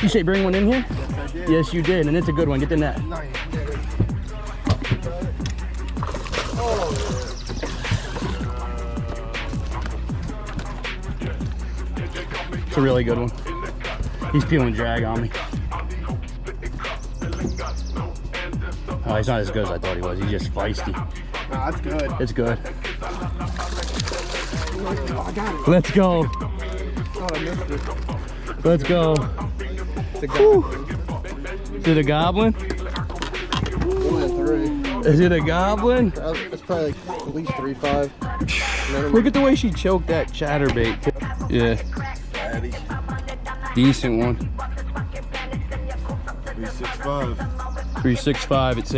You say bring one in here? Yes, I did. Yes, you did, and it's a good one. Get the net. Nice. It's a really good one. He's peeling drag on me. Oh, he's not as good as I thought he was. He's just feisty. Nah, that's good. It's good. Oh, I got it. Let's go. Oh, I missed it. Let's go. It's a goblin. Is it a goblin? 1 and 3. Is it a goblin? It's probably like at least 3-5. Look at the way she choked that chatterbait. Yeah. Decent one. 365. 365, it saves.